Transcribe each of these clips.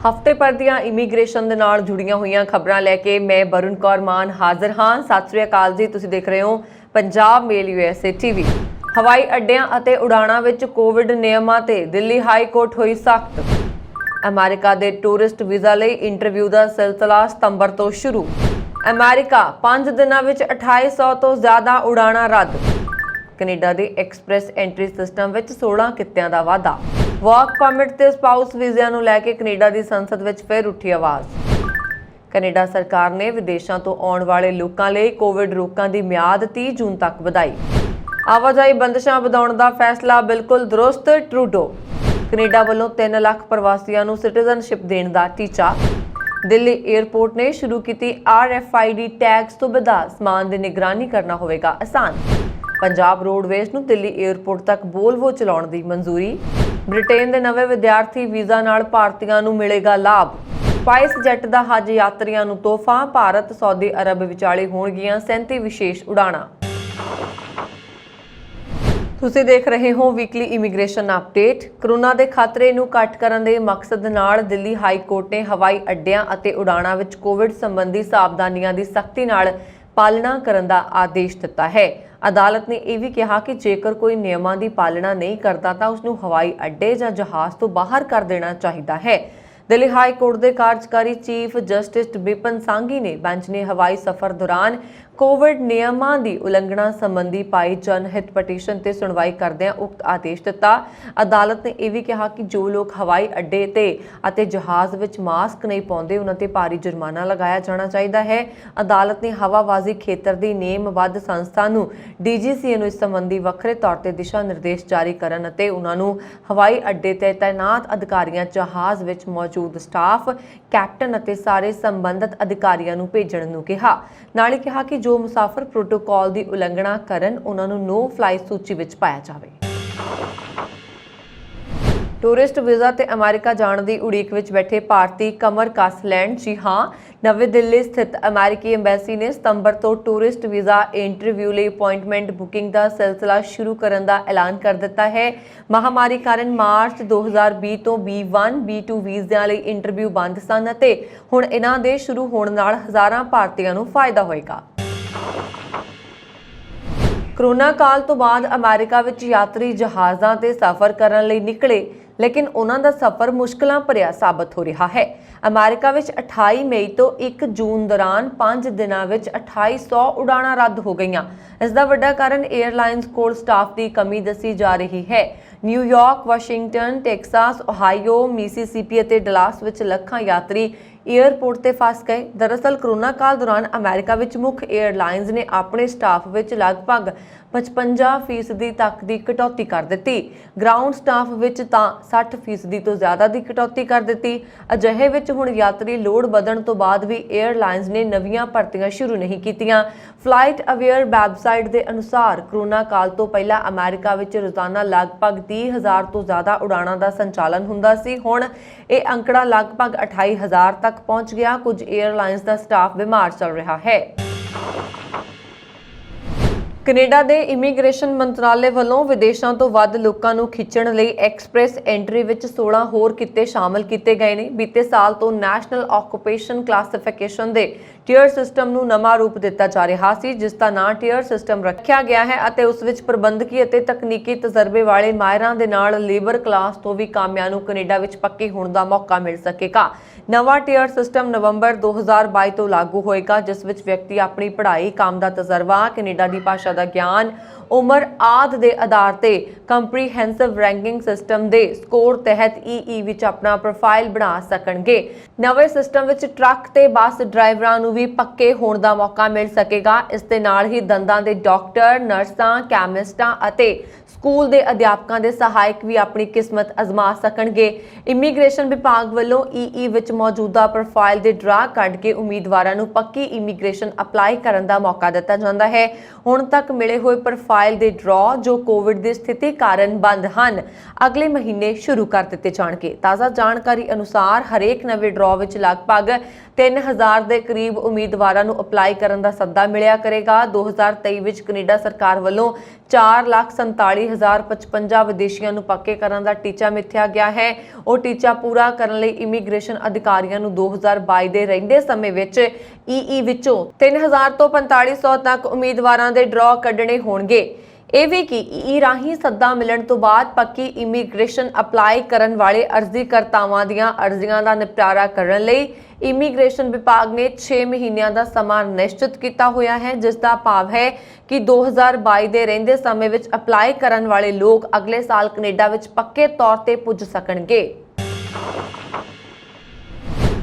ਹਫ਼ਤੇ ਭਰ ਦੀਆਂ ਇਮੀਗ੍ਰੇਸ਼ਨ ਦੇ ਨਾਲ ਜੁੜੀਆਂ ਹੋਈਆਂ ਖਬਰਾਂ ਲੈ ਕੇ ਮੈਂ ਵਰੁਣ ਕੌਰ ਮਾਨ ਹਾਜ਼ਰ ਹਾਂ। ਸਤਿ ਸ੍ਰੀ ਅਕਾਲ ਜੀ, ਤੁਸੀਂ ਦੇਖ ਰਹੇ ਹੋ ਪੰਜਾਬ ਮੇਲ USA TV। ਹਵਾਈ ਅੱਡਿਆਂ ਅਤੇ ਉਡਾਣਾਂ ਵਿੱਚ ਕੋਵਿਡ ਨਿਯਮਾਂ ਤੇ ਦਿੱਲੀ ਹਾਈ ਕੋਰਟ ਹੋਈ ਸਖਤ। ਅਮਰੀਕਾ ਦੇ ਟੂਰਿਸਟ ਵੀਜ਼ਾ ਲਈ ਇੰਟਰਵਿਊ ਦਾ ਸਿਲਸਿਲਾ ਸਤੰਬਰ ਤੋਂ ਸ਼ੁਰੂ। ਅਮਰੀਕਾ 5 ਦਿਨਾਂ ਵਿੱਚ 2800 ਤੋਂ ਜ਼ਿਆਦਾ ਉਡਾਣਾਂ ਰੱਦ। ਕੈਨੇਡਾ ਦੇ ਐਕਸਪ੍ਰੈਸ ਐਂਟਰੀ ਸਿਸਟਮ ਵਿੱਚ 16 ਕਿੱਤਿਆਂ ਦਾ ਵਾਧਾ। ਵਰਕ ਪਰਮਿਟ ਤੇ ਸਪਾਊਸ ਵੀਜ਼ਿਆਂ ਨੂੰ ਲੈ ਕੇ ਕੈਨੇਡਾ ਦੀ ਸੰਸਦ ਵਿੱਚ ਫਿਰ ਉੱਠੀ ਆਵਾਜ਼। ਕੈਨੇਡਾ ਸਰਕਾਰ ਨੇ ਵਿਦੇਸ਼ਾਂ ਤੋਂ ਆਉਣ ਵਾਲੇ ਲੋਕਾਂ ਲਈ ਕੋਵਿਡ ਰੋਕਾਂ ਦੀ ਮਿਆਦ 30 ਜੂਨ ਤੱਕ ਵਧਾਈ। ਆਵਾਜਾਈ ਬੰਦਸ਼ਾਂ ਵਧਾਉਣ ਦਾ ਫੈਸਲਾ ਬਿਲਕੁਲ ਦਰੁਸਤ, ਟਰੂਡੋ। ਕੈਨੇਡਾ ਵੱਲੋਂ 3 ਲੱਖ ਪ੍ਰਵਾਸੀਆਂ ਨੂੰ ਸਿਟੀਜ਼ਨਸ਼ਿਪ ਦੇਣ ਦਾ ਟੀਚਾ। ਦਿੱਲੀ 에ਅਰਪੋਰਟ ਨੇ ਸ਼ੁਰੂ ਕੀਤੀ RFID ਟੈਗ ਸੁਵਿਧਾ, ਸਮਾਨ ਦੀ ਨਿਗਰਾਨੀ ਕਰਨਾ ਹੋਵੇਗਾ ਆਸਾਨ। ਪੰਜਾਬ ਰੋਡਵੇਜ਼ ਨੂੰ ਦਿੱਲੀ 에ਅਰਪੋਰਟ ਤੱਕ ਵੋਲਵੋ ਚਲਾਉਣ ਦੀ ਮਨਜ਼ੂਰੀ। ਬ੍ਰਿਟੇਨ ਦੇ ਨਵੇਂ ਵਿਦਿਆਰਥੀ ਵੀਜ਼ਾ ਨਾਲ ਭਾਰਤੀਆਂ ਨੂੰ ਮਿਲੇਗਾ ਲਾਭ। ਸਪਾਈਸ ਜੈਟ ਦਾ ਹੱਜ ਯਾਤਰੀਆਂ ਨੂੰ ਤੋਹਫਾ। ਭਾਰਤ ਸਾਊਦੀ ਅਰਬ ਵਿਚਾਲੇ ਹੋਣਗੀਆਂ 37 ਵਿਸ਼ੇਸ਼ ਉਡਾਣਾਂ। ਤੁਸੀਂ ਦੇਖ ਰਹੇ ਹੋ ਵੀਕਲੀ ਇਮੀਗ੍ਰੇਸ਼ਨ ਅਪਡੇਟ। ਕੋਰੋਨਾ ਦੇ ਖਤਰੇ ਨੂੰ ਘੱਟ ਕਰਨ ਦੇ ਮਕਸਦ ਨਾਲ ਦਿੱਲੀ ਹਾਈ ਕੋਰਟ ਨੇ ਹਵਾਈ ਅੱਡਿਆਂ ਅਤੇ ਉਡਾਣਾਂ ਵਿੱਚ ਕੋਵਿਡ ਸੰਬੰਧੀ ਸਾਵਧਾਨੀਆਂ ਦੀ ਸਖਤੀ ਨਾਲ ਪਾਲਣਾ ਕਰਨ ਦਾ ਆਦੇਸ਼ ਦਿੱਤਾ ਹੈ। ਅਦਾਲਤ ਨੇ ਇਹ ਵੀ ਕਿਹਾ ਕਿ ਜੇਕਰ ਕੋਈ ਨਿਯਮਾਂ ਦੀ ਪਾਲਣਾ ਨਹੀਂ ਕਰਦਾ ਤਾਂ ਉਸ ਨੂੰ ਹਵਾਈ ਅੱਡੇ ਜਾਂ ਜਹਾਜ਼ ਤੋਂ ਬਾਹਰ ਕਰ ਦੇਣਾ ਚਾਹੀਦਾ ਹੈ। ਦਿੱਲੀ ਹਾਈ ਕੋਰਟ ਦੇ ਕਾਰਜਕਾਰੀ ਚੀਫ ਜਸਟਿਸ ਬਿਪਨ ਸਾਂਘੀ ਨੇ ਬੈਂਚ ਨੇ ਹਵਾਈ ਸਫ਼ਰ ਦੌਰਾਨ ਕੋਵਿਡ ਨਿਯਮਾਂ ਦੀ ਉਲੰਘਣਾ ਸੰਬੰਧੀ ਪਾਈ ਜਨਹਿਤ ਪਟੀਸ਼ਨ ਤੇ ਸੁਣਵਾਈ ਕਰਦਿਆਂ ਉਕਤ ਆਦੇਸ਼ ਦਿੱਤਾ। ਅਦਾਲਤ ਨੇ ਇਹ ਵੀ ਕਿਹਾ ਕਿ ਜੋ ਲੋਕ ਹਵਾਈ ਅੱਡੇ ਤੇ ਅਤੇ ਜਹਾਜ਼ ਵਿੱਚ ਮਾਸਕ ਨਹੀਂ ਪਾਉਂਦੇ ਉਹਨਾਂ ਤੇ ਭਾਰੀ ਜੁਰਮਾਨਾ ਲਗਾਇਆ ਜਾਣਾ ਚਾਹੀਦਾ ਹੈ। ਅਦਾਲਤ ਨੇ ਹਵਾਬਾਜ਼ੀ ਖੇਤਰ ਦੀ ਨੇਮਬੱਧ ਸੰਸਥਾ ਨੂੰ DGCA ਨੂੰ ਇਸ ਸੰਬੰਧੀ ਵੱਖਰੇ ਤੌਰ ਤੇ ਦਿਸ਼ਾ ਨਿਰਦੇਸ਼ ਜਾਰੀ ਕਰਨ ਅਤੇ ਉਹਨਾਂ ਨੂੰ ਹਵਾਈ ਅੱਡੇ ਤੇ ਤਾਇਨਾਤ ਅਧਿਕਾਰੀਆਂ, ਜਹਾਜ਼ ਵਿੱਚ ਮੌਜੂਦ ਸਟਾਫ, ਕੈਪਟਨ ਅਤੇ ਸਾਰੇ ਸੰਬੰਧਿਤ ਅਧਿਕਾਰੀਆਂ ਨੂੰ ਭੇਜਣ ਨੂੰ ਕਿਹਾ। ਨਾਲੇ ਕਿਹਾ ਕਿ ਜੋ ਮੁਸਾਫਰ ਪ੍ਰੋਟੋਕਾਲ ਦੀ ਉਲੰਘਣਾ ਕਰਨ ਉਹਨਾਂ ਨੂੰ ਨੋ ਫਲਾਈ ਸੂਚੀ ਵਿੱਚ ਪਾਇਆ ਜਾਵੇ। ਟੂਰਿਸਟ ਵੀਜ਼ਾ ਤੇ ਅਮਰੀਕਾ ਜਾਣ ਦੀ ਉਡੀਕ ਵਿੱਚ ਬੈਠੇ ਭਾਰਤੀ ਕਮਰ ਕੱਸ ਲੈਣ। ਜੀ ਹਾਂ, ਨਵੀਂ ਦਿੱਲੀ ਸਥਿਤ ਅਮਰੀਕੀ ਐਮਬੈਸੀ ਨੇ ਸਤੰਬਰ ਤੋਂ ਟੂਰਿਸਟ ਵੀਜ਼ਾ ਇੰਟਰਵਿਊ ਲਈ ਅਪਾਇੰਟਮੈਂਟ ਬੁਕਿੰਗ ਦਾ ਸਿਲਸਿਲਾ ਸ਼ੁਰੂ ਕਰਨ ਦਾ ਐਲਾਨ ਕਰ ਦਿੱਤਾ ਹੈ। ਮਹਾਮਾਰੀ ਕਾਰਨ ਮਾਰਚ 2020 ਤੋਂ B1, B2 ਵੀਜ਼ਿਆਂ ਲਈ ਇੰਟਰਵਿਊ ਬੰਦ ਸਨ ਅਤੇ ਹੁਣ ਇਹਨਾਂ ਦੇ ਸ਼ੁਰੂ ਹੋਣ ਨਾਲ ਹਜ਼ਾਰਾਂ ਭਾਰਤੀਆਂ ਨੂੰ ਫਾਇਦਾ ਹੋਏਗਾ। ਕੋਰੋਨਾ ਕਾਲ ਤੋਂ ਬਾਅਦ ਅਮਰੀਕਾ ਵਿੱਚ ਯਾਤਰੀ ਜਹਾਜ਼ਾਂ ਤੇ ਸਫ਼ਰ ਕਰਨ ਲਈ ਨਿਕਲੇ, ਲੇਕਿਨ ਉਹਨਾਂ ਦਾ ਸਫ਼ਰ ਮੁਸ਼ਕਲਾਂ ਭਰਿਆ ਸਾਬਤ ਹੋ ਰਿਹਾ ਹੈ। ਅਮਰੀਕਾ ਵਿੱਚ 28 ਮਈ ਤੋਂ 1 ਜੂਨ ਦੌਰਾਨ 5 ਦਿਨਾਂ ਵਿੱਚ 2800 ਉਡਾਣਾਂ ਰੱਦ ਹੋ ਗਈਆਂ। ਇਸ ਦਾ ਵੱਡਾ ਕਾਰਨ 에ਅਰਲਾਈਨਸ ਕੋਲ ਸਟਾਫ ਦੀ ਕਮੀ ਦੱਸੀ ਜਾ ਰਹੀ ਹੈ। ਨਿਊਯਾਰਕ, ਵਾਸ਼ਿੰਗਟਨ, ਟੈਕਸਾਸ, ਓਹਾਈਓ, ਮਿਸੀਸਿਪੀ ਅਤੇ ਡਲਾਸ ਵਿੱਚ ਲੱਖਾਂ ਯਾਤਰੀ 에ਅਰਪੋਰਟ ਤੇ ਫਸ ਗਏ। ਦਰਅਸਲ ਕੋਰੋਨਾ ਕਾਲ ਦੌਰਾਨ ਅਮਰੀਕਾ ਵਿੱਚ ਮੁੱਖ 에ਅਰਲਾਈਨਸ ਨੇ ਆਪਣੇ ਸਟਾਫ ਵਿੱਚ ਲਗਭਗ 55% ਤੱਕ ਦੀ ਕਟੌਤੀ ਕਰ ਦਿੱਤੀ। ਗਰਾਊਂਡ ਸਟਾਫ ਵਿੱਚ ਤਾਂ 60% ਤੋਂ ਜ਼ਿਆਦਾ ਦੀ ਕਟੌਤੀ ਕਰ ਦਿੱਤੀ। ਅਜਿਹੇ ਵਿੱਚ ਹੁਣ ਯਾਤਰੀ ਲੋਡ ਵਧਣ ਤੋਂ ਬਾਅਦ ਵੀ 에ਅਰਲਾਈਨਸ ਨੇ ਨਵੀਆਂ ਭਰਤੀਆਂ ਸ਼ੁਰੂ ਨਹੀਂ ਕੀਤੀਆਂ। ਫਲਾਈਟ ਅਵੇਅਰ ਵੈਬਸਾਈਟ ਦੇ ਅਨੁਸਾਰ ਕੋਰੋਨਾ ਕਾਲ ਤੋਂ ਪਹਿਲਾਂ ਅਮਰੀਕਾ ਵਿੱਚ ਰੋਜ਼ਾਨਾ ਲਗਭਗ 30,000 ਤੋਂ ਜ਼ਿਆਦਾ ਉਡਾਣਾਂ ਦਾ ਸੰਚਾਲਨ ਹੁੰਦਾ ਸੀ। ਹੁਣ ਇਹ ਅੰਕੜਾ ਲਗਭਗ 28,000 ਤੱਕ ਪਹੁੰਚ ਗਿਆ। ਕੁਝ 에ਅਰਲਾਈਨਸ ਦਾ ਸਟਾਫ ਬਿਮਾਰ ਚੱਲ ਰਿਹਾ ਹੈ। ਕੈਨੇਡਾ ਦੇ ਇਮੀਗ੍ਰੇਸ਼ਨ ਮੰਤਰਾਲੇ ਵੱਲੋਂ ਵਿਦੇਸ਼ਾਂ ਤੋਂ ਵੱਧ ਲੋਕਾਂ ਨੂੰ ਖਿੱਚਣ ਲਈ ਐਕਸਪ੍ਰੈਸ ਐਂਟਰੀ ਵਿੱਚ 16 ਹੋਰ ਕਿੱਤੇ ਸ਼ਾਮਲ ਕੀਤੇ ਗਏ ਨੇ। ਬੀਤੇ ਸਾਲ ਤੋਂ ਨੈਸ਼ਨਲ ਆਕੂਪੇਸ਼ਨ ਕਲਾਸੀਫਿਕੇਸ਼ਨ ਦੇ ਟੀਅਰ ਸਿਸਟਮ ਨੂੰ ਨਵਾਂ ਰੂਪ ਦਿੱਤਾ ਜਾ ਰਿਹਾ ਸੀ, ਜਿਸ ਦਾ ਨਾਂ ਟੀਅਰ ਸਿਸਟਮ ਰੱਖਿਆ ਗਿਆ ਹੈ ਅਤੇ ਉਸ ਵਿੱਚ ਪ੍ਰਬੰਧਕੀ ਅਤੇ ਤਕਨੀਕੀ ਤਜਰਬੇ ਵਾਲੇ ਮਾਹਿਰਾਂ ਦੇ ਨਾਲ ਲੇਬਰ ਕਲਾਸ ਤੋਂ ਵੀ ਕਾਮਿਆਂ ਨੂੰ ਕੈਨੇਡਾ ਵਿੱਚ ਪੱਕੇ ਹੋਣ ਦਾ ਮੌਕਾ ਮਿਲ ਸਕੇਗਾ। ਨਵਾਂ ਟੀਅਰ ਸਿਸਟਮ ਨਵੰਬਰ 2022 ਤੋਂ ਲਾਗੂ ਹੋਏਗਾ, ਜਿਸ ਵਿੱਚ ਵਿਅਕਤੀ ਆਪਣੀ ਪੜ੍ਹਾਈ, ਕੰਮ ਦਾ ਤਜਰਬਾ, ਕੈਨੇਡਾ ਦੀ ਭਾਸ਼ਾ ਦਾ ਗਿਆਨ, ਉਮਰ ਆਦਿ ਦੇ ਆਧਾਰ ਤੇ ਕੰਪਰੀਹੈਂਸਿਵ ਰੈਂਕਿੰਗ ਸਿਸਟਮ ਦੇ ਸਕੋਰ ਤਹਿਤ EE ਵਿੱਚ ਆਪਣਾ ਪ੍ਰੋਫਾਈਲ ਬਣਾ ਸਕਣਗੇ। ਨਵੇਂ ਸਿਸਟਮ ਵਿੱਚ ਟਰੱਕ ਤੇ ਬੱਸ ਡਰਾਈਵਰਾਂ ਨੂੰ ਵੀ ਪੱਕੇ ਹੋਣ ਦਾ ਮੌਕਾ ਮਿਲ ਸਕੇਗਾ। ਇਸ ਦੇ ਨਾਲ ਹੀ ਦੰਦਾਂ ਦੇ ਡਾਕਟਰ, ਨਰਸਾਂ, ਕੈਮਿਸਟਾਂ ਅਤੇ ਸਕੂਲ ਦੇ ਅਧਿਆਪਕਾਂ ਦੇ ਸਹਾਇਕ ਵੀ ਆਪਣੀ ਕਿਸਮਤ ਅਜ਼ਮਾ ਸਕਣਗੇ। ਇਮੀਗ੍ਰੇਸ਼ਨ ਵਿਭਾਗ ਵੱਲੋਂ EE ਵਿੱਚ ਮੌਜੂਦਾ ਪ੍ਰੋਫਾਈਲ ਦੇ ਡਰਾ ਕੱਢ ਕੇ ਉਮੀਦਵਾਰਾਂ ਨੂੰ ਪੱਕੀ ਇਮੀਗ੍ਰੇਸ਼ਨ ਅਪਲਾਈ ਕਰਨ ਦਾ ਮੌਕਾ ਦਿੱਤਾ ਜਾਂਦਾ ਹੈ। ਹੁਣ ਤੱਕ ਮਿਲੇ ਹੋਏ ਪ੍ਰੋਫਾਈਲ ਦੇ ਡਰਾ ਜੋ ਕੋਵਿਡ ਦੀ ਸਥਿਤੀ ਕਾਰਨ ਬੰਦ ਹਨ, ਅਗਲੇ ਮਹੀਨੇ ਸ਼ੁਰੂ ਕਰ ਦਿੱਤੇ ਜਾਣਗੇ। ਤਾਜ਼ਾ ਜਾਣਕਾਰੀ ਅਨੁਸਾਰ ਹਰੇਕ ਨਵੇਂ ਡਰਾ ਵਿੱਚ ਲਗਭਗ 3000 ਦੇ ਕਰੀਬ ਉਮੀਦਵਾਰਾਂ ਨੂੰ ਅਪਲਾਈ ਕਰਨ ਦਾ ਸੱਦਾ ਮਿਲਿਆ ਕਰੇਗਾ। 2023 ਵਿੱਚ ਕੈਨੇਡਾ ਸਰਕਾਰ ਵੱਲੋਂ 4,47,000 6055 ਵਿਦੇਸ਼ੀਆਂ ਨੂੰ ਪੱਕੇ ਕਰਨ ਦਾ ਟੀਚਾ ਮਿੱਥਿਆ ਗਿਆ ਹੈ। ਉਹ ਟੀਚਾ ਪੂਰਾ ਕਰਨ ਲਈ ਇਮੀਗ੍ਰੇਸ਼ਨ ਅਧਿਕਾਰੀਆਂ ਨੂੰ 2022 ਦੇ ਰਹਿੰਦੇ ਸਮੇਂ ਵਿੱਚ ਈਈ ਵਿੱਚੋਂ 3000 ਤੋਂ 4500 ਤੱਕ ਉਮੀਦਵਾਰਾਂ ਦੇ ਡਰਾਅ ਕੱਢਣੇ ਹੋਣਗੇ। ਇਹ ਵੀ ਕਿ ਈ ਰਾਹੀਂ ਸੱਦਾ ਮਿਲਣ ਤੋਂ ਬਾਅਦ ਪੱਕੀ ਇਮੀਗ੍ਰੇਸ਼ਨ ਅਪਲਾਈ ਕਰਨ ਵਾਲੇ ਅਰਜ਼ੀਕਰਤਾਵਾਂ ਦੀਆਂ ਅਰਜ਼ੀਆਂ ਦਾ ਨਿਪਟਾਰਾ ਕਰਨ ਲਈ ਇਮੀਗ੍ਰੇਸ਼ਨ ਵਿਭਾਗ ਨੇ 6 ਮਹੀਨਿਆਂ ਦਾ ਸਮਾਂ ਨਿਸ਼ਚਿਤ ਕੀਤਾ ਹੋਇਆ ਹੈ, ਜਿਸ ਦਾ ਭਾਵ ਹੈ ਕਿ 2022 ਦੇ ਰਹਿੰਦੇ ਸਮੇਂ ਵਿੱਚ ਅਪਲਾਈ ਕਰਨ ਵਾਲੇ ਲੋਕ ਅਗਲੇ ਸਾਲ ਕੈਨੇਡਾ ਵਿੱਚ ਪੱਕੇ ਤੌਰ ਤੇ ਪੁੱਜ ਸਕਣਗੇ।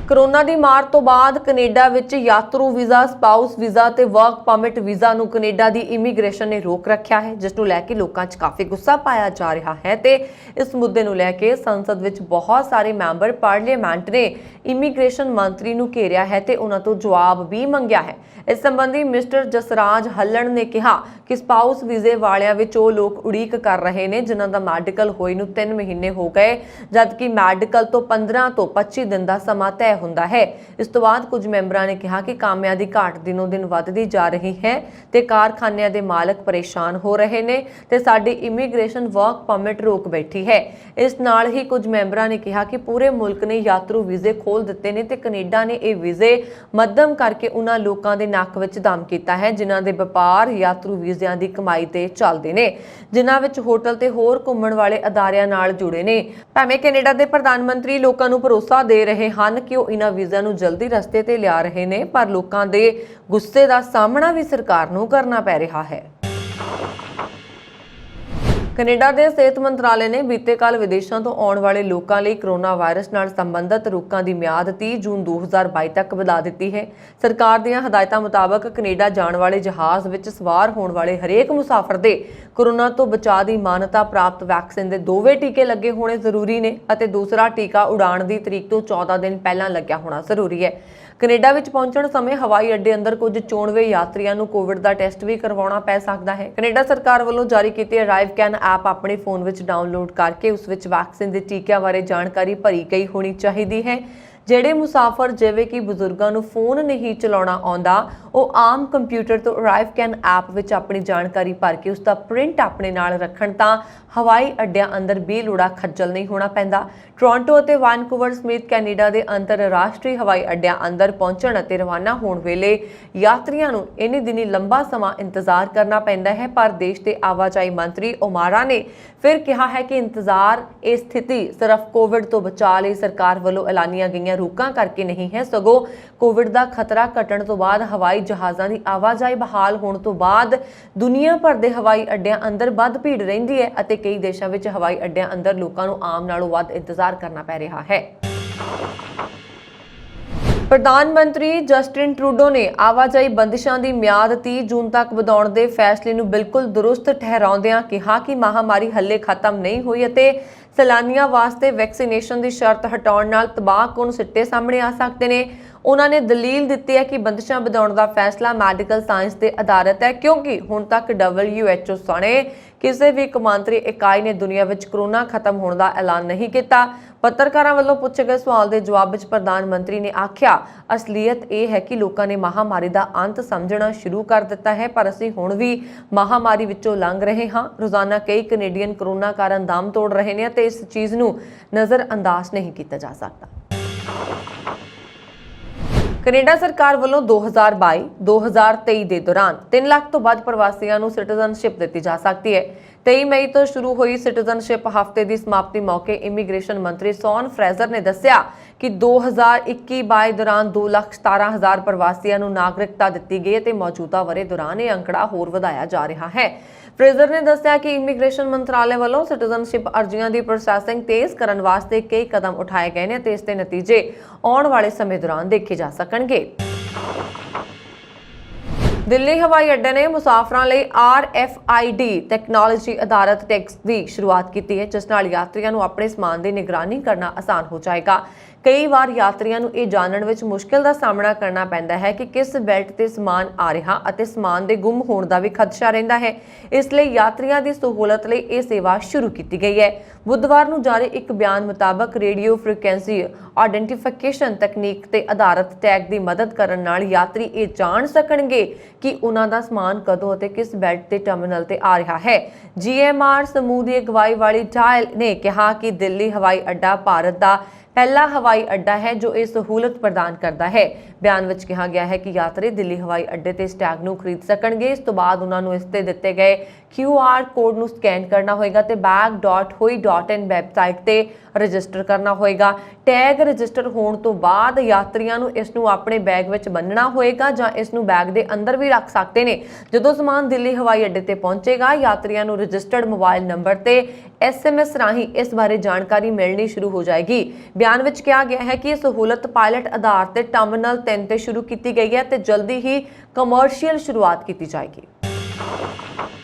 ਕੋਰੋਨਾ ਦੀ ਮਾਰ ਤੋਂ ਬਾਅਦ ਕੈਨੇਡਾ ਵਿੱਚ ਯਾਤਰੂ ਵੀਜ਼ਾ, ਸਪਾਊਸ ਵੀਜ਼ਾ ਤੇ ਵਰਕ ਪਰਮਿਟ ਵੀਜ਼ਾ ਨੂੰ ਕੈਨੇਡਾ ਦੀ ਇਮੀਗ੍ਰੇਸ਼ਨ ਨੇ ਰੋਕ ਰੱਖਿਆ ਹੈ, ਜਿਸ ਨੂੰ ਲੈ ਕੇ ਲੋਕਾਂ 'ਚ ਕਾਫੀ ਗੁੱਸਾ ਪਾਇਆ ਜਾ ਰਿਹਾ ਹੈ ਤੇ ਇਸ ਮੁੱਦੇ ਨੂੰ ਲੈ ਕੇ ਸੰਸਦ ਵਿੱਚ ਬਹੁਤ ਸਾਰੇ ਮੈਂਬਰ ਪਾਰਲੀਮੈਂਟ ਨੇ ਇਮੀਗ੍ਰੇਸ਼ਨ ਮੰਤਰੀ ਨੂੰ ਘੇਰਿਆ ਹੈ ਤੇ ਉਹਨਾਂ ਤੋਂ ਜਵਾਬ ਵੀ ਮੰਗਿਆ ਹੈ। ਇਸ ਸੰਬੰਧੀ ਮਿਸਟਰ ਜਸਰਾਜ ਹੱਲਣ ਨੇ ਕਿਹਾ ਕਿ ਸਪਾਊਸ ਵੀਜ਼ੇ ਵਾਲਿਆਂ ਵਿੱਚ ਉਹ ਲੋਕ ਉਡੀਕ ਕਰ ਰਹੇ ਨੇ ਜਿਨ੍ਹਾਂ ਦਾ ਮੈਡੀਕਲ ਹੋਏ ਨੂੰ 3 ਮਹੀਨੇ ਹੋ ਗਏ, ਜਦਕਿ ਮੈਡੀਕਲ ਤੋਂ 15 ਤੋਂ 25 ਦਿਨ ਦਾ ਸਮਾਂ ਤੈਅ ਹੁੰਦਾ ਹੈ। ਇਸ ਤੋਂ ਬਾਅਦ ਕੁਝ ਮੈਂਬਰਾਂ ਨੇ ਕਿਹਾ ਕਿ ਕਾਮਿਆਂ ਦੀ ਘਾਟ ਦਿਨੋਂ ਦਿਨ ਵੱਧਦੀ ਜਾ ਰਹੀ ਹੈ ਤੇ ਕਾਰਖਾਨਿਆਂ ਦੇ ਮਾਲਕ ਪਰੇਸ਼ਾਨ ਹੋ ਰਹੇ ਨੇ ਤੇ ਸਾਡੀ ਇਮੀਗ੍ਰੇਸ਼ਨ ਵਰਕ ਪਰਮਿਟ ਰੋਕ ਬੈਠੀ ਹੈ। ਇਸ ਨਾਲ ਹੀ ਕੁਝ ਮੈਂਬਰਾਂ ਨੇ ਕਿਹਾ ਕਿ ਪੂਰੇ ਮੁਲਕ ਨੇ ਯਾਤਰੂ ਵੀਜ਼ੇ ਖੋਲ ਦਿੱਤੇ ਨੇ ਤੇ ਕੈਨੇਡਾ ਨੇ ਇਹ ਵੀਜ਼ੇ ਮੱਧਮ ਕਰਕੇ ਉਹਨਾਂ ਲੋਕਾਂ ਦੇ ਨੱਕ ਵਿੱਚ ਦਮ ਕੀਤਾ ਹੈ ਜਿਨ੍ਹਾਂ ਦੇ ਵਪਾਰ ਯਾਤਰੂ ਵੀਜ਼ਿਆਂ ਦੀ ਕਮਾਈ ਤੇ ਚੱਲਦੇ ਨੇ, ਜਿਨ੍ਹਾਂ ਵਿੱਚ ਹੋਟਲ ਤੇ ਹੋਰ ਘੁੰਮਣ ਵਾਲੇ ਅਦਾਰਿਆਂ ਨਾਲ ਜੁੜੇ ਨੇ। ਭਾਵੇਂ ਕੈਨੇਡਾ ਦੇ ਪ੍ਰਧਾਨ ਮੰਤਰੀ ਲੋਕਾਂ ਨੂੰ ਭਰੋਸਾ ਦੇ ਰਹੇ ਹਨ ਕਿ ਉਹ ਇਹਨਾਂ ਵੀਜ਼ਿਆਂ ਨੂੰ ਜਲਦੀ ਰਸਤੇ ਤੇ ਲਿਆ ਰਹੇ ਨੇ, ਪਰ ਲੋਕਾਂ ਦੇ ਗੁੱਸੇ ਦਾ ਸਾਹਮਣਾ ਵੀ ਸਰਕਾਰ ਨੂੰ ਕਰਨਾ ਪੈ ਰਿਹਾ ਹੈ। ਕੈਨੇਡਾ ਦੇ ਸਿਹਤ ਮੰਤਰਾਲੇ ਨੇ ਬੀਤੇ ਕੱਲ ਵਿਦੇਸ਼ਾਂ ਤੋਂ ਆਉਣ ਵਾਲੇ ਲੋਕਾਂ ਲਈ ਕੋਰੋਨਾ ਵਾਇਰਸ ਨਾਲ ਸੰਬੰਧਿਤ ਰੋਕਾਂ ਦੀ ਮਿਆਦ 30 ਜੂਨ 2022 ਤੱਕ ਵਧਾ ਦਿੱਤੀ ਹੈ। ਸਰਕਾਰ ਦੀਆਂ ਹਦਾਇਤਾਂ ਮੁਤਾਬਕ ਕੈਨੇਡਾ ਜਾਣ ਵਾਲੇ ਜਹਾਜ਼ ਵਿੱਚ ਸਵਾਰ ਹੋਣ ਵਾਲੇ ਹਰੇਕ ਮੁਸਾਫਰ ਦੇ ਕੋਰੋਨਾ ਤੋਂ ਬਚਾਅ ਦੀ ਮਾਨਤਾ ਪ੍ਰਾਪਤ ਵੈਕਸੀਨ ਦੇ ਦੋਵੇਂ ਟੀਕੇ ਲੱਗੇ ਹੋਣੇ ਜ਼ਰੂਰੀ ਨੇ ਅਤੇ ਦੂਸਰਾ ਟੀਕਾ ਉਡਾਣ ਦੀ ਤਰੀਕ ਤੋਂ 14 ਦਿਨ ਪਹਿਲਾਂ ਲੱਗਿਆ ਹੋਣਾ ਜ਼ਰੂਰੀ ਹੈ। ਕੈਨੇਡਾ ਵਿੱਚ ਪਹੁੰਚਣ ਸਮੇਂ ਹਵਾਈ ਅੱਡੇ ਅੰਦਰ ਕੁਝ ਚੋਣਵੇਂ ਯਾਤਰੀਆਂ ਨੂੰ ਕੋਵਿਡ ਦਾ ਟੈਸਟ ਵੀ ਕਰਵਾਉਣਾ ਪੈ ਸਕਦਾ ਹੈ। ਕੈਨੇਡਾ ਸਰਕਾਰ ਵੱਲੋਂ ਜਾਰੀ ਕੀਤੀ ਅਰਾਈਵਕੈਨ ਐਪ ਆਪਣੇ ਫੋਨ ਵਿੱਚ ਡਾਊਨਲੋਡ ਕਰਕੇ ਉਸ ਵਿੱਚ ਵੈਕਸੀਨ ਦੇ ਟੀਕਿਆਂ ਬਾਰੇ ਜਾਣਕਾਰੀ ਭਰੀ ਗਈ ਹੋਣੀ ਚਾਹੀਦੀ ਹੈ। ਜਿਹੜੇ ਮੁਸਾਫਰ ਜਿਵੇਂ ਕਿ ਬਜ਼ੁਰਗਾਂ ਨੂੰ ਫੋਨ ਨਹੀਂ ਚਲਾਉਣਾ ਆਉਂਦਾ, ਉਹ ਆਮ ਕੰਪਿਊਟਰ ਤੋਂ ਅਰਾਈਵਕੈਨ ਐਪ ਵਿੱਚ ਆਪਣੀ ਜਾਣਕਾਰੀ ਭਰ ਕੇ ਉਸ ਦਾ ਪ੍ਰਿੰਟ ਆਪਣੇ ਨਾਲ ਰੱਖਣ ਤਾਂ ਹਵਾਈ ਅੱਡਿਆਂ ਅੰਦਰ ਬੇਲੋੜਾ ਖੱਜਲ ਨਹੀਂ ਹੋਣਾ ਪੈਂਦਾ। ਟੋਰਾਂਟੋ ਅਤੇ ਵੈਨਕੂਵਰ ਸਮੇਤ ਕੈਨੇਡਾ ਦੇ ਅੰਤਰਰਾਸ਼ਟਰੀ ਹਵਾਈ ਅੱਡਿਆਂ ਅੰਦਰ ਪਹੁੰਚਣ ਅਤੇ ਰਵਾਨਾ ਹੋਣ ਵੇਲੇ ਯਾਤਰੀਆਂ ਨੂੰ ਇੰਨੇ ਦਿਨੀ ਲੰਬਾ ਸਮਾਂ ਇੰਤਜ਼ਾਰ ਕਰਨਾ ਪੈਂਦਾ ਹੈ, ਪਰ ਦੇਸ਼ ਦੇ ਆਵਾਜਾਈ ਮੰਤਰੀ ਓਮਾਰਾ ਨੇ ਫਿਰ ਕਿਹਾ ਹੈ ਕਿ ਇੰਤਜ਼ਾਰ ਇਹ ਸਥਿਤੀ ਸਿਰਫ ਕੋਵਿਡ ਤੋਂ ਬਚਾਅ ਲਈ ਸਰਕਾਰ ਵੱਲੋਂ ਐਲਾਨੀਆਂ ਗਈਆਂ ਰੋਕਾਂ ਕਰਕੇ ਨਹੀਂ ਹੈ, ਸਗੋਂ ਕੋਵਿਡ ਦਾ ਖਤਰਾ ਘਟਣ ਤੋਂ ਬਾਅਦ ਹਵਾਈ ਜਹਾਜ਼ਾਂ ਦੀ ਆਵਾਜਾਈ ਬਹਾਲ ਹੋਣ ਤੋਂ ਬਾਅਦ ਦੁਨੀਆ ਭਰ ਦੇ ਹਵਾਈ ਅੱਡਿਆਂ ਅੰਦਰ ਵੱਧ ਭੀੜ ਰਹਿੰਦੀ ਹੈ ਅਤੇ ਕਈ ਦੇਸ਼ਾਂ ਵਿੱਚ ਹਵਾਈ ਅੱਡਿਆਂ ਅੰਦਰ ਲੋਕਾਂ ਨੂੰ ਆਮ ਨਾਲੋਂ ਵੱਧ ਇੰਤਜ਼ਾਰ ਕਰਨਾ ਪੈ ਰਿਹਾ ਹੈ। ਪ੍ਰਧਾਨ ਮੰਤਰੀ ਜਸਟਿਨ ਟਰੂਡੋ ਨੇ ਆਵਾਜਾਈ ਬੰਦਿਸ਼ਾਂ ਦੀ ਮਿਆਦ 30 ਜੂਨ ਤੱਕ ਵਧਾਉਣ ਦੇ ਫੈਸਲੇ ਨੂੰ ਬਿਲਕੁਲ ਦਰੁਸਤ ਠਹਿਰਾਉਂਦਿਆਂ ਕਿਹਾ ਕਿ ਮਹਾਮਾਰੀ ਹੱਲੇ ਖਤਮ ਨਹੀਂ ਹੋਈ ਅਤੇ ਸੈਲਾਨੀਆਂ ਵਾਸਤੇ ਵੈਕਸੀਨੇਸ਼ਨ ਦੀ ਸ਼ਰਤ ਹਟਾਉਣ ਨਾਲ ਤਬਾਹਕੁਨ ਸਿੱਟੇ ਸਾਹਮਣੇ ਆ ਸਕਦੇ ਨੇ। ਉਹਨਾਂ ਨੇ ਦਲੀਲ ਦਿੱਤੀ ਹੈ ਕਿ ਬੰਦਿਸ਼ਾਂ ਵਧਾਉਣ ਦਾ ਫੈਸਲਾ ਮੈਡੀਕਲ ਸਾਇੰਸ ਤੇ ਆਧਾਰਿਤ ਹੈ, ਕਿਉਂਕਿ ਹੁਣ ਤੱਕ WHO ਸਣੇ ਕਿਸੇ ਵੀ ਕੌਮਾਂਤਰੀ ਇਕਾਈ ਨੇ ਦੁਨੀਆ ਵਿੱਚ ਕੋਰੋਨਾ ਖਤਮ ਹੋਣ ਦਾ ਐਲਾਨ ਨਹੀਂ ਕੀਤਾ। ਪੱਤਰਕਾਰਾਂ ਵੱਲੋਂ ਪੁੱਛੇ ਗਏ ਸਵਾਲ ਦੇ ਜਵਾਬ ਵਿੱਚ ਪ੍ਰਧਾਨ ਮੰਤਰੀ ਨੇ ਆਖਿਆ, ਅਸਲੀਅਤ ਇਹ ਹੈ ਕਿ ਲੋਕਾਂ ਨੇ ਮਹਾਮਾਰੀ ਦਾ ਅੰਤ ਸਮਝਣਾ ਸ਼ੁਰੂ ਕਰ ਦਿੱਤਾ ਹੈ, ਪਰ ਅਸੀਂ ਹੁਣ ਵੀ ਮਹਾਮਾਰੀ ਵਿੱਚੋਂ ਲੰਘ ਰਹੇ ਹਾਂ। ਰੋਜ਼ਾਨਾ ਕਈ ਕੈਨੇਡੀਅਨ ਕੋਰੋਨਾ ਕਾਰਨ ਦਮ ਤੋੜ ਰਹੇ ਨੇ ਅਤੇ ਇਸ ਚੀਜ਼ ਨੂੰ ਨਜ਼ਰਅੰਦਾਜ਼ ਨਹੀਂ ਕੀਤਾ ਜਾ ਸਕਦਾ। ਕੈਨੇਡਾ ਸਰਕਾਰ ਵੱਲੋਂ 2022-2023 ਦੇ ਦੌਰਾਨ 3 ਲੱਖ ਤੋਂ ਵੱਧ ਪ੍ਰਵਾਸੀਆਂ ਨੂੰ ਸਿਟੀਜ਼ਨਸ਼ਿਪ ਦਿੱਤੀ ਜਾ ਸਕਦੀ ਹੈ। 23 ਮਈ ਤੋਂ ਸ਼ੁਰੂ ਹੋਈ ਸਿਟੀਜ਼ਨਸ਼ਿਪ ਹਫ਼ਤੇ ਦੀ ਸਮਾਪਤੀ ਮੌਕੇ ਇਮੀਗ੍ਰੇਸ਼ਨ ਮੰਤਰੀ ਸੌਨ ਫਰੇਜ਼ਰ ਨੇ ਦੱਸਿਆ ਕਿ 2021-22 ਦੌਰਾਨ 2,17,000 ਪ੍ਰਵਾਸੀਆਂ ਨੂੰ ਨਾਗਰਿਕਤਾ ਦਿੱਤੀ ਗਈ ਅਤੇ ਮੌਜੂਦਾ ਵਰ੍ਹੇ ਦੌਰਾਨ ਇਹ ਅੰਕੜਾ ਹੋਰ ਵਧਾਇਆ ਜਾ ਰਿਹਾ ਹੈ। ਫਰੇਜ਼ਰ ਨੇ ਦੱਸਿਆ ਕਿ ਇਮੀਗ੍ਰੇਸ਼ਨ ਮੰਤਰਾਲੇ ਵੱਲੋਂ ਸਿਟੀਜ਼ਨਸ਼ਿਪ ਅਰਜ਼ੀਆਂ ਦੀ ਪ੍ਰੋਸੈਸਿੰਗ ਤੇਜ਼ ਕਰਨ ਵਾਸਤੇ ਕਈ ਕਦਮ ਉਠਾਏ ਗਏ ਨੇ ਅਤੇ ਇਸ ਦੇ ਨਤੀਜੇ ਆਉਣ ਵਾਲੇ ਸਮੇਂ ਦੌਰਾਨ ਦੇਖੇ ਜਾ ਸਕਣਗੇ। ਦਿੱਲੀ ਹਵਾਈ ਅੱਡੇ ਨੇ ਮੁਸਾਫਰਾਂ ਲਈ RFID ਟੈਕਨੋਲੋਜੀ ਆਧਾਰਿਤ ਟੈਕਸ ਦੀ ਸ਼ੁਰੂਆਤ ਕੀਤੀ ਹੈ, ਜਿਸ ਨਾਲ ਯਾਤਰੀਆਂ ਨੂੰ ਆਪਣੇ ਸਮਾਨ ਦੀ ਨਿਗਰਾਨੀ ਕਰਨਾ ਆਸਾਨ ਹੋ ਜਾਏਗਾ। ਕਈ ਵਾਰ ਯਾਤਰੀਆਂ ਨੂੰ ਇਹ ਜਾਣਨ ਵਿੱਚ ਮੁਸ਼ਕਿਲ ਦਾ ਸਾਹਮਣਾ ਕਰਨਾ ਪੈਂਦਾ ਹੈ ਕਿ ਕਿਸ ਬੈਲਟ ਤੇ ਸਮਾਨ ਆ ਰਿਹਾ ਅਤੇ ਸਮਾਨ ਦੇ ਗੁੰਮ ਹੋਣ ਦਾ ਵੀ ਖਦਸ਼ਾ ਰਹਿੰਦਾ ਹੈ। ਇਸ ਲਈ ਯਾਤਰੀਆਂ ਦੀ ਸਹੂਲਤ ਲਈ ਇਹ ਸੇਵਾ ਸ਼ੁਰੂ ਕੀਤੀ ਗਈ ਹੈ। ਬੁੱਧਵਾਰ ਨੂੰ ਜਾਰੀ ਇੱਕ ਬਿਆਨ ਮੁਤਾਬਕ ਰੇਡੀਓ ਫ੍ਰੀਕੁਐਂਸੀ ਆਇਡੈਂਟੀਫਿਕੇਸ਼ਨ ਤਕਨੀਕ ਤੇ ਆਧਾਰਿਤ ਟੈਗ ਦੀ ਮਦਦ ਕਰਨ ਨਾਲ ਯਾਤਰੀ ਇਹ ਜਾਣ ਸਕਣਗੇ ਕਿ ਉਹਨਾਂ ਦਾ ਸਮਾਨ ਕਦੋਂ ਅਤੇ ਕਿਸ ਬੈਲਟ ਤੇ ਟਰਮੀਨਲ ਤੇ ਆ ਰਿਹਾ ਹੈ। GMR ਸਮੂਹ ਦੀ ਅਗਵਾਈ ਵਾਲੀ ਡਾਇਲ ਨੇ ਕਿਹਾ ਕਿ ਦਿੱਲੀ ਹਵਾਈ ਅੱਡਾ ਭਾਰਤ ਦਾ ਪਹਿਲਾ ਹਵਾਈ ਅੱਡਾ ਹੈ ਜੋ ਇਹ ਸਹੂਲਤ ਪ੍ਰਦਾਨ ਕਰਦਾ ਹੈ। ਬਿਆਨ ਵਿੱਚ ਕਿਹਾ ਗਿਆ ਹੈ ਕਿ ਯਾਤਰੀ ਦਿੱਲੀ ਹਵਾਈ ਅੱਡੇ ਤੇ ਇਸ ਟੈਗ ਨੂੰ ਖਰੀਦ ਸਕਣਗੇ। ਇਸ ਤੋਂ ਬਾਅਦ ਉਹਨਾਂ ਨੂੰ ਇਸ ਤੇ ਦਿੱਤੇ ਗਏ QR ਕੋਡ ਨੂੰ ਸਕੈਨ ਕਰਨਾ ਹੋਏਗਾ ਤੇ bag.hui.in ਵੈਬਸਾਈਟ ਤੇ ਰਜਿਸਟਰ ਕਰਨਾ ਹੋਏਗਾ। ਟੈਗ ਰਜਿਸਟਰ ਹੋਣ ਤੋਂ ਬਾਅਦ ਯਾਤਰੀਆਂ ਨੂੰ ਇਸ ਨੂੰ ਆਪਣੇ ਬੈਗ ਵਿੱਚ ਬੰਨਣਾ ਹੋਏਗਾ ਜਾਂ ਇਸ ਨੂੰ ਬੈਗ ਦੇ ਅੰਦਰ ਵੀ ਰੱਖ ਸਕਦੇ ਨੇ। ਜਦੋਂ ਸਮਾਨ ਦਿੱਲੀ ਹਵਾਈ ਅੱਡੇ ਤੇ ਪਹੁੰਚੇਗਾ, ਯਾਤਰੀਆਂ ਨੂੰ ਰਜਿਸਟਰਡ ਮੋਬਾਈਲ ਨੰਬਰ ਤੇ SMS ਰਾਹੀਂ ਇਸ ਬਾਰੇ ਜਾਣਕਾਰੀ ਮਿਲਣੀ ਸ਼ੁਰੂ ਹੋ ਜਾਏਗੀ। ਬਿਆਨ ਵਿੱਚ ਕਿਹਾ ਗਿਆ ਹੈ ਕਿ ਇਹ ਸਹੂਲਤ ਪਾਇਲਟ ਆਧਾਰ ਤੇ ਟਰਮੀਨਲ 3 ਤੇ ਸ਼ੁਰੂ ਕੀਤੀ ਗਈ ਹੈ ਤੇ ਜਲਦੀ ਹੀ ਕਮਰਸ਼ੀਅਲ ਸ਼ੁਰੂਆਤ ਕੀਤੀ ਜਾਏਗੀ।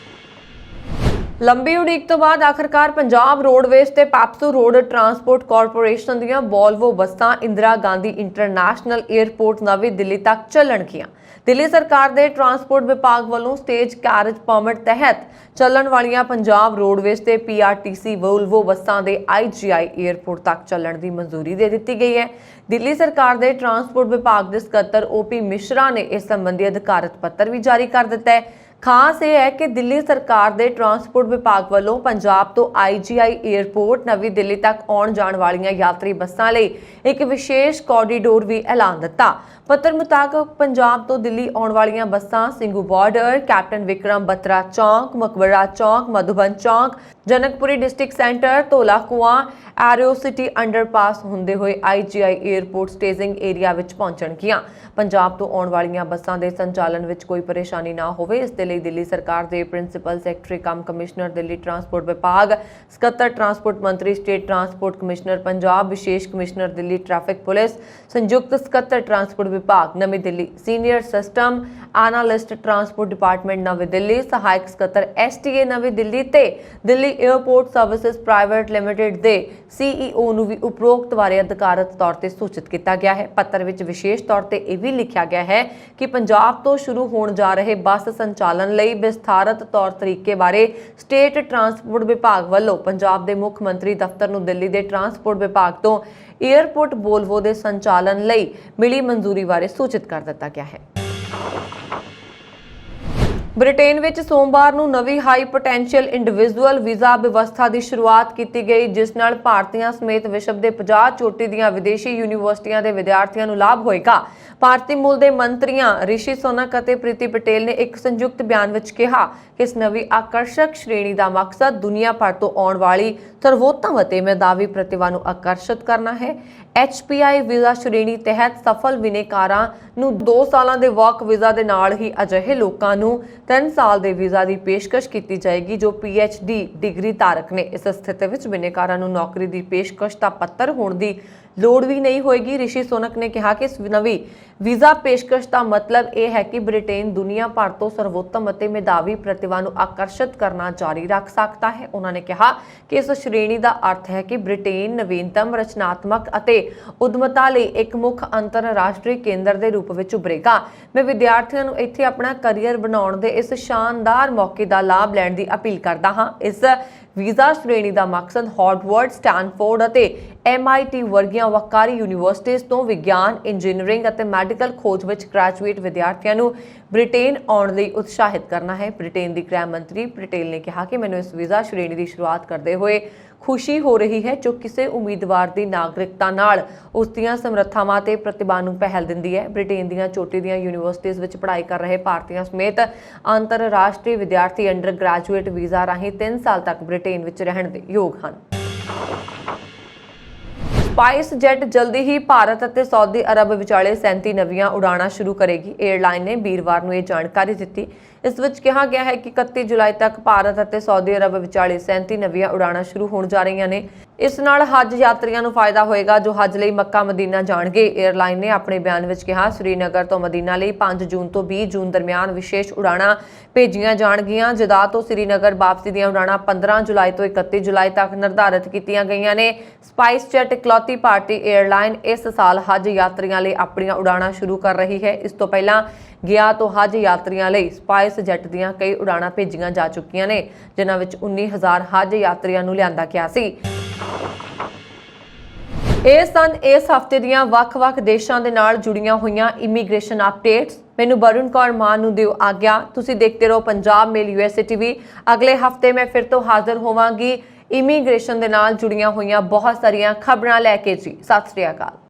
ਲੰਬੀ ਉਡੀਕ ਤੋਂ ਬਾਅਦ ਆਖਰਕਾਰ ਪੰਜਾਬ ਰੋਡਵੇਜ਼ ਤੇ ਪੈਪਸੂ ਰੋਡ ਟਰਾਂਸਪੋਰਟ ਕਾਰਪੋਰੇਸ਼ਨ ਦੀਆਂ ਵੋਲਵੋ ਬੱਸਾਂ ਇੰਦਰਾ ਗਾਂਧੀ ਇੰਟਰਨੈਸ਼ਨਲ 에ਅਰਪੋਰਟ ਨਵੀਂ ਦਿੱਲੀ ਤੱਕ ਚੱਲਣਗੀਆਂ। ਦਿੱਲੀ ਸਰਕਾਰ ਦੇ ਟਰਾਂਸਪੋਰਟ ਵਿਭਾਗ ਵੱਲੋਂ ਸਟੇਜ ਕੈਰੇਜ ਪਰਮਿਟ ਤਹਿਤ ਚੱਲਣ ਵਾਲੀਆਂ ਪੰਜਾਬ ਰੋਡਵੇਜ਼ ਤੇ PRTC ਵੋਲਵੋ ਬੱਸਾਂ ਦੇ IGI 에ਅਰਪੋਰਟ ਤੱਕ ਚੱਲਣ ਦੀ ਮਨਜ਼ੂਰੀ ਦੇ ਦਿੱਤੀ ਗਈ ਹੈ। ਦਿੱਲੀ ਸਰਕਾਰ ਦੇ ਟਰਾਂਸਪੋਰਟ ਵਿਭਾਗ ਦੇ ਸਕੱਤਰ OP ਮਿਸ਼ਰਾ ਨੇ ਇਸ ਸੰਬੰਧੀ ਅਧਿਕਾਰਤ ਪੱਤਰ ਵੀ ਜਾਰੀ ਕਰ ਦਿੱਤਾ ਹੈ। ਖਾਸ ਇਹ ਹੈ ਕਿ ਦਿੱਲੀ ਸਰਕਾਰ ਦੇ ਟਰਾਂਸਪੋਰਟ ਵਿਭਾਗ ਵੱਲੋਂ ਪੰਜਾਬ ਤੋਂ IGI 에ਅਰਪੋਰਟ ਨਵੀਂ ਦਿੱਲੀ ਤੱਕ ਆਉਣ ਜਾਣ ਵਾਲੀਆਂ ਯਾਤਰੀ ਬੱਸਾਂ ਲਈ ਇੱਕ ਵਿਸ਼ੇਸ਼ ਕੋਰੀਡੋਰ ਵੀ ਐਲਾਨ ਦਿੱਤਾ। ਪੱਤਰ ਮੁਤਾਬਕ ਪੰਜਾਬ ਤੋਂ ਦਿੱਲੀ ਆਉਣ ਵਾਲੀਆਂ ਬੱਸਾਂ Singhu border, captain Vikram Batra Chowk, Maqbara Chowk, Madhuban Chowk, Janakpuri district centre, Dhaula Kuan, aero city underpass ਹੁੰਦੇ ਹੋਏ IGI 에ਅਰਪੋਰਟ ਸਟੇਜਿੰਗ ਏਰੀਆ ਵਿੱਚ ਪਹੁੰਚਣਗੀਆਂ। ਪੰਜਾਬ ਤੋਂ ਆਉਣ ਵਾਲੀਆਂ ਬੱਸਾਂ ਦੇ ਸੰਚਾਲਨ ਵਿੱਚ ਕੋਈ ਪਰੇਸ਼ਾਨੀ ਨਾ ਹੋਵੇ, ਇਸ ਦੇ ਲਈ ਦਿੱਲੀ ਸਰਕਾਰ ਦੇ ਪ੍ਰਿੰਸੀਪਲ ਸੈਕਟਰੀ ਕਮ ਕਮਿਸ਼ਨਰ ਦਿੱਲੀ ਟਰਾਂਸਪੋਰਟ ਵਿਭਾਗ, ਸਕੱਤਰ ਟਰਾਂਸਪੋਰਟ ਮੰਤਰੀ ਸਟੇਟ ਟਰਾਂਸਪੋਰਟ ਕਮਿਸ਼ਨਰ ਪੰਜਾਬ, ਵਿਸ਼ੇਸ਼ ਕਮਿਸ਼ਨਰ ਦਿੱਲੀ ਟ੍ਰੈਫਿਕ ਪੁਲਿਸ, ਸੰਯੁਕਤ ਸਕੱਤਰ ਟਰਾਂਸਪੋਰਟ ਵਿਭਾਗ ਨਵੀਂ Delhi, senior system analyst transport department ਨਵੀਂ ਦਿੱਲੀ, ਸਹਾਇਕ ਸਕੱਤਰ STA ਨਵੀਂ ਦਿੱਲੀ ਤੇ Delhi airport services private limited ਦੇ CEO ਨੂੰ ਵੀ ਉਪਰੋਕਤ ਬਾਰੇ ਅਧਿਕਾਰਤ ਤੌਰ ਤੇ ਸੂਚਿਤ ਕੀਤਾ ਗਿਆ ਹੈ। ਪੱਤਰ ਵਿੱਚ ਵਿਸ਼ੇਸ਼ ਤੌਰ ਤੇ ਇਹ ਵੀ ਲਿਖਿਆ ਗਿਆ ਹੈ ਕਿ ਪੰਜਾਬ ਤੋਂ ਸ਼ੁਰੂ ਹੋਣ ਜਾ ਰਹੇ ਬੱਸ ਸੰਚਾਲਨ ਲਈ ਵਿਸਥਾਰਤ ਤੌਰ ਤਰੀਕੇ ਬਾਰੇ ਸਟੇਟ ਟਰਾਂਸਪੋਰਟ ਵਿਭਾਗ ਵੱਲੋਂ ਪੰਜਾਬ ਦੇ ਮੁੱਖ ਮੰਤਰੀ ਦਫ਼ਤਰ ਨੂੰ ਦਿੱਲੀ ਦੇ ਟਰਾਂਸਪੋਰਟ ਵਿਭਾਗ ਤੋਂ 에ਅਰਪੋਰਟ ਵੋਲਵੋ ਦੇ ਸੰਚਾਲਨ ਲਈ ਮਿਲੀ ਮਨਜ਼ੂਰੀ ਬਾਰੇ ਸੂਚਿਤ ਕਰ ਦਿੱਤਾ ਗਿਆ ਹੈ। ਬ੍ਰਿਟੇਨ ਵਿੱਚ ਸੋਮਵਾਰ ਨੂੰ ਨਵੀਂ ਹਾਈ ਪੋਟੈਂਸ਼ੀਅਲ ਇੰਡੀਵਿਜੂਅਲ ਵੀਜ਼ਾ ਵਿਵਸਥਾ ਦੀ ਸ਼ੁਰੂਆਤ ਕੀਤੀ ਗਈ, ਜਿਸ ਨਾਲ ਭਾਰਤੀਆਂ ਸਮੇਤ ਵਿਸ਼ਵ ਦੇ 50 ਚੋਟੀ ਦੀਆਂ ਵਿਦੇਸ਼ੀ ਯੂਨੀਵਰਸਿਟੀਆਂ ਦੇ ਵਿਦਿਆਰਥੀਆਂ ਨੂੰ ਲਾਭ ਹੋਏਗਾ। ਭਾਰਤੀ ਮੂਲ ਦੇ ਮੰਤਰੀਆਂ ਰਿਸ਼ੀ ਸੁਨਕ ਅਤੇ ਪ੍ਰੀਤੀ ਪਟੇਲ ਨੇ ਇੱਕ ਸੰਯੁਕਤ ਬਿਆਨ ਵਿੱਚ ਕਿਹਾ ਕਿ ਇਸ ਨਵੀਂ ਆਕਰਸ਼ਕ ਸ਼੍ਰੇਣੀ ਦਾ ਮਕਸਦ ਦੁਨੀਆ ਭਰ ਤੋਂ ਆਉਣ ਵਾਲੀ ਸਰਵੋਤਮ ਅਤੇ ਮੇਧਾਵੀ ਪ੍ਰਤਿਭਾ ਨੂੰ ਆਕਰਸ਼ਿਤ ਕਰਨਾ ਹੈ। HPI ਵੀਜ਼ਾ ਸ਼੍ਰੇਣੀ ਤਹਿਤ ਸਫਲ ਬਿਨੇਕਾਰਾਂ ਨੂੰ 2 ਸਾਲਾਂ ਦੇ ਵਰਕ ਵੀਜ਼ਾ ਦੇ ਨਾਲ ਹੀ ਅਜਿਹੇ ਲੋਕਾਂ ਨੂੰ 3 ਸਾਲ ਦੇ ਵੀਜ਼ਾ ਦੀ ਪੇਸ਼ਕਸ਼ ਕੀਤੀ ਜਾਏਗੀ ਜੋ PhD ਡਿਗਰੀ ਧਾਰਕ ਨੇ। ਇਸ ਸਥਿਤੀ ਵਿੱਚ ਬਿਨੇਕਾਰਾਂ ਨੂੰ ਨੌਕਰੀ ਦੀ ਪੇਸ਼ਕਸ਼ ਦਾ ਪੱਤਰ ਹੋਣ ਦੀ ਲੋੜ ਵੀ ਨਹੀਂ ਹੋਏਗੀ। ਰਿਸ਼ੀ ਸੁਨਕ ਨੇ ਕਿਹਾ ਕਿ ਇਸ ਨਵੀਂ ਵੀਜ਼ਾ ਪੇਸ਼ਕਸ਼ ਦਾ ਮਤਲਬ ਇਹ ਹੈ ਕਿ ਬ੍ਰਿਟੇਨ ਦੁਨੀਆ ਭਰ ਤੋਂ ਸਰਵੋਤਮ ਅਤੇ ਮੇਧਾਵੀ ਪ੍ਰਤਿਭਾ ਨੂੰ ਆਕਰਸ਼ਿਤ ਕਰਨਾ ਜਾਰੀ ਰੱਖ ਸਕਦਾ ਹੈ। ਉਹਨਾਂ ਨੇ ਕਿਹਾ ਕਿ ਇਸ ਸ਼੍ਰੇਣੀ ਦਾ ਅਰਥ ਹੈ ਕਿ ਬ੍ਰਿਟੇਨ ਨਵੀਨਤਮ, ਰਚਨਾਤਮਕ ਅਤੇ ਉਦਮਤਾ ਲਈ ਇੱਕ ਮੁੱਖ ਅੰਤਰਰਾਸ਼ਟਰੀ ਕੇਂਦਰ ਦੇ ਰੂਪ ਵਿੱਚ ਉਭਰੇਗਾ। ਮੈਂ ਵਿਦਿਆਰਥੀਆਂ ਨੂੰ ਇੱਥੇ ਆਪਣਾ ਕੈਰੀਅਰ ਬਣਾਉਣ ਦੇ ਇਸ ਸ਼ਾਨਦਾਰ ਮੌਕੇ ਦਾ ਲਾਭ ਲੈਣ ਦੀ ਅਪੀਲ ਕਰਦਾ ਹਾਂ। ਇਸ ਵੀਜ਼ਾ ਸ਼੍ਰੇਣੀ ਦਾ ਮਕਸਦ ਹਾਰਵਰਡ, ਸਟੈਨਫੋਰਡ ਅਤੇ MIT ਵਰਗੀਆਂ ਵੱਕਾਰੀ ਯੂਨੀਵਰਸਿਟੀਆਂ ਤੋਂ ਵਿਗਿਆਨ, ਇੰਜੀਨੀਅਰਿੰਗ ਅਤੇ ਮੈਡੀਕਲ ਖੋਜ ਵਿੱਚ ਗ੍ਰੈਜੂਏਟ ਵਿਦਿਆਰਥੀਆਂ ਨੂੰ ਬ੍ਰਿਟੇਨ ਆਉਣ ਲਈ ਉਤਸ਼ਾਹਿਤ ਕਰਨਾ ਹੈ। ਬ੍ਰਿਟੇਨ ਦੀ ਗ੍ਰਹਿ ਮੰਤਰੀ ਪਟੇਲ ਨੇ ਕਿਹਾ ਕਿ ਮੈਨੂੰ ਇਸ ਵੀਜ਼ਾ ਸ਼੍ਰੇਣੀ ਦੀ ਸ਼ੁਰੂਆਤ ਕਰਦੇ ਹੋਏ ਖੁਸ਼ੀ ਹੋ ਰਹੀ ਹੈ ਜੋ ਕਿਸੇ ਉਮੀਦਵਾਰ ਦੀ ਨਾਗਰਿਕਤਾ ਨਾਲ ਉਸ ਦੀਆਂ ਸਮਰੱਥਾਵਾਂ ਤੇ ਪ੍ਰਤਿਭਾ ਨੂੰ ਪਹਿਲ ਦਿੰਦੀ ਹੈ। ਬ੍ਰਿਟੇਨ ਦੀਆਂ ਚੋਟੀ ਦੀਆਂ ਯੂਨੀਵਰਸਿਟੀਆਂ ਵਿੱਚ ਪੜ੍ਹਾਈ ਕਰ ਰਹੇ ਭਾਰਤੀਆਂ ਸਮੇਤ ਅੰਤਰਰਾਸ਼ਟਰੀ ਵਿਦਿਆਰਥੀ ਅੰਡਰ ਗ੍ਰੈਜੂਏਟ ਵੀਜ਼ਾ ਰਾਹੀਂ 3 ਸਾਲ ਤੱਕ ਬ੍ਰਿਟੇਨ ਵਿੱਚ ਰਹਿਣ ਦੇ ਯੋਗ ਹਨ। ਸਪਾਈਸ ਜੈਟ ਜਲਦੀ ਹੀ ਭਾਰਤ ਅਤੇ ਸਾਊਦੀ ਅਰਬ ਵਿਚਾਲੇ 37 ਨਵੀਆਂ ਉਡਾਣਾਂ ਸ਼ੁਰੂ ਕਰੇਗੀ। 에ਅਰਲਾਈਨ ਨੇ ਵੀਰਵਾਰ ਨੂੰ ਇਹ ਜਾਣਕਾਰੀ ਦਿੱਤੀ। ਇਸ ਵਿੱਚ ਕਿਹਾ ਗਿਆ ਹੈ ਕਿ 31 ਜੁਲਾਈ ਤੱਕ ਭਾਰਤ ਅਤੇ ਸਾਊਦੀ ਅਰਬ ਵਿਚਾਲੇ 37 ਨਵੀਆਂ ਉਡਾਣਾਂ ਸ਼ੁਰੂ ਹੋਣ ਜਾ ਰਹੀਆਂ ਨੇ। ਇਸ ਨਾਲ ਹੱਜ ਯਾਤਰੀਆਂ ਨੂੰ ਫਾਇਦਾ ਹੋਏਗਾ ਜੋ ਹੱਜ ਲਈ ਮੱਕਾ ਮਦੀਨਾ ਜਾਣਗੇ। 에ਅਰਲਾਈਨ ਨੇ ਆਪਣੇ ਬਿਆਨ ਵਿੱਚ ਕਿਹਾ, ਸ੍ਰੀਨਗਰ ਤੋਂ ਮਦੀਨਾ ਲਈ 5 ਜੂਨ ਤੋਂ 20 ਜੂਨ ਦਰਮਿਆਨ ਵਿਸ਼ੇਸ਼ ਉਡਾਣਾਂ ਭੇਜੀਆਂ ਜਾਣਗੀਆਂ। ਜਦਾ ਤੋਂ ਸ੍ਰੀਨਗਰ ਵਾਪਸੀ ਦੀਆਂ ਉਡਾਣਾਂ 15 ਜੁਲਾਈ ਤੋਂ 31 ਜੁਲਾਈ ਤੱਕ ਨਿਰਧਾਰਿਤ ਕੀਤੀਆਂ ਗਈਆਂ ਨੇ। ਸਪਾਈਸ ਜੈਟ ਇਕਲੌਤੀ ਭਾਰਤੀ 에ਅਰਲਾਈਨ ਇਸ ਸਾਲ ਹੱਜ ਯਾਤਰੀਆਂ ਲਈ ਆਪਣੀਆਂ ਉਡਾਣਾਂ ਸ਼ੁਰੂ ਕਰ ਰਹੀ ਹੈ। ਇਸ ਤੋਂ ਪਹਿਲਾਂ ਗਿਆ ਤੋਂ ਹੱਜ ਯਾਤਰੀਆਂ ਲਈ ਸਪਾਈਸ ਜੈਟ ਦੀਆਂ ਕਈ ਉਡਾਣਾਂ ਭੇਜੀਆਂ ਜਾ ਚੁੱਕੀਆਂ ਨੇ, ਜਿਨ੍ਹਾਂ ਵਿੱਚ 19,000 ਹੱਜ ਯਾਤਰੀਆਂ ਨੂੰ ਲਿਆਂਦਾ ਗਿਆ ਸੀ। ਇਹ ਸਨ ਇਸ ਹਫ਼ਤੇ ਦੀਆਂ ਵੱਖ-ਵੱਖ ਦੇਸ਼ਾਂ ਦੇ ਨਾਲ ਜੁੜੀਆਂ ਹੋਈਆਂ ਇਮੀਗ੍ਰੇਸ਼ਨ ਅਪਡੇਟਸ। ਮੈਨੂੰ ਵਰੁਣ ਕੌਰ ਮਾਨ ਨੂੰ ਦਿਓ ਆਗਿਆ। ਤੁਸੀਂ ਦੇਖਦੇ ਰਹੋ ਪੰਜਾਬ ਮੇਲ USA TV। ਅਗਲੇ ਹਫ਼ਤੇ ਮੈਂ ਫਿਰ ਤੋਂ ਹਾਜ਼ਰ ਹੋਵਾਂਗੀ ਇਮੀਗ੍ਰੇਸ਼ਨ ਦੇ ਨਾਲ ਜੁੜੀਆਂ ਹੋਈਆਂ ਬਹੁਤ ਸਾਰੀਆਂ ਖਬਰਾਂ ਲੈ ਕੇ ਜੀ। ਸਤਿ ਸ਼੍ਰੀ ਅਕਾਲ।